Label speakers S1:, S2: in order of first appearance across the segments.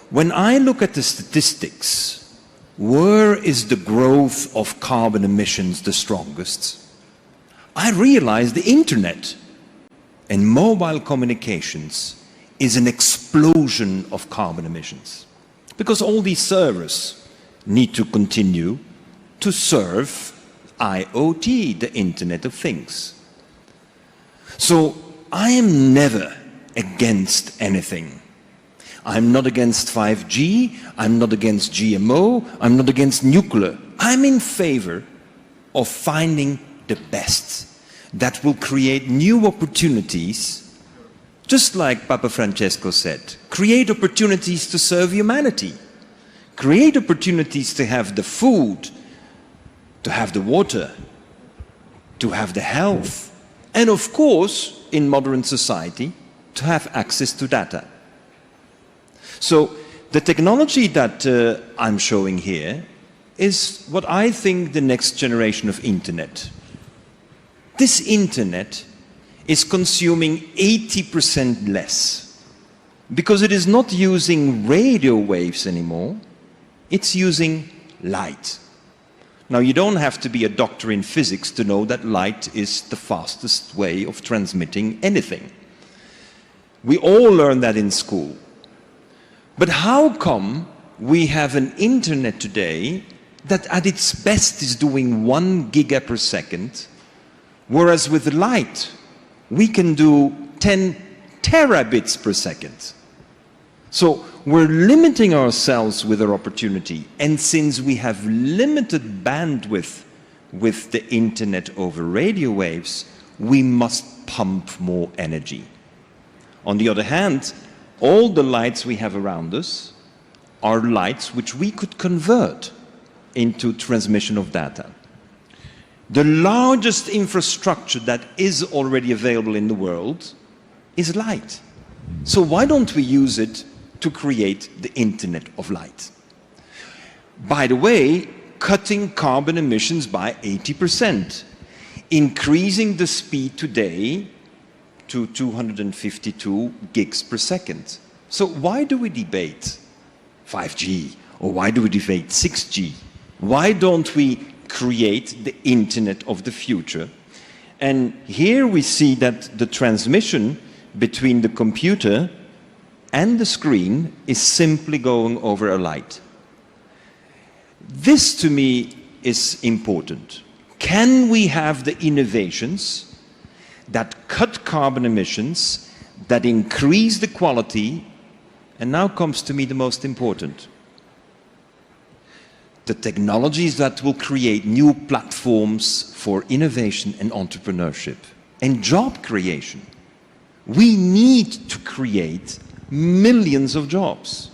S1: When I look at the statistics, where is the growth of carbon emissions the strongest? I realize the internet and mobile communications is an explosion of carbon emissions. Because all these servers need to continue to serve IoT, the Internet of Things. So I am never against anything. I'm not against 5G, I'm not against GMO, I'm not against nuclear. I'm in favor of finding the best that will create new opportunities, just like Papa Francesco said, create opportunities to serve humanity, create opportunities to have the food, to have the water, to have the health, and of course, in modern society, to have access to data. So the technology that I'm showing here is what I think the next generation of internet. This internet is consuming 80% less because it is not using radio waves anymore, it's using light. Now you don't have to be a doctor in physics to know that light is the fastest way of transmitting anything. We all learn that in school. But how come we have an internet today that at its best is doing 1 giga per second, whereas with light we can do 10 terabits per second? So we're limiting ourselves with our opportunity, and since we have limited bandwidth with the internet over radio waves, we must pump more energy. On the other hand, all the lights we have around us are lights which we could convert into transmission of data. The largest infrastructure that is already available in the world is light. So why don't we use it to create the Internet of Light? By the way, cutting carbon emissions by 80%, increasing the speed today to 252 gigs per second. So why do we debate 5G, or why do we debate 6G? Why don't we create the internet of the future? And here we see that the transmission between the computer and the screen is simply going over a light. This to me is important. Can we have the innovations that cut carbon emissions, that increase the quality, and now comes to me the most important. The technologies that will create new platforms for innovation and entrepreneurship and job creation. We need to create millions of jobs.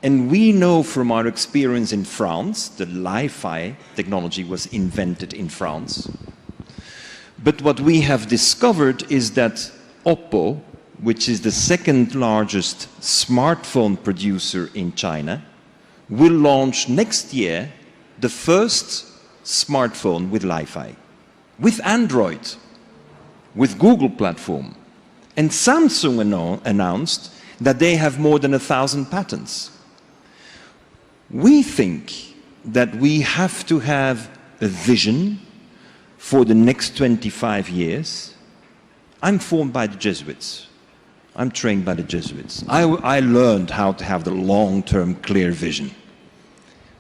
S1: And we know from our experience in France, the LiFi technology was invented in France. But what we have discovered is that Oppo, which is the second largest smartphone producer in China, will launch next year the first smartphone with LiFi, with Android, with Google platform. And Samsung announced that they have more than 1,000 patents. We think that we have to have a vision for the next 25 years. I'm formed by the Jesuits. I'm trained by the Jesuits. I learned how to have the long-term clear vision.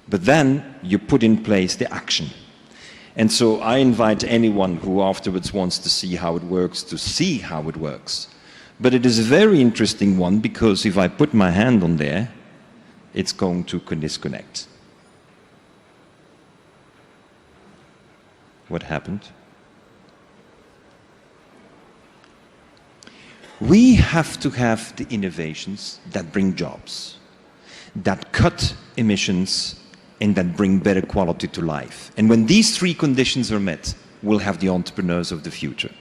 S1: But then you put in place the action. And so I invite anyone who afterwards wants to see how it works to see how it works. But it is a very interesting one, because if I put my hand on there, it's going to disconnect. What happened? We have to have the innovations that bring jobs, that cut emissions, and that bring better quality to life. And when these three conditions are met, we'll have the entrepreneurs of the future.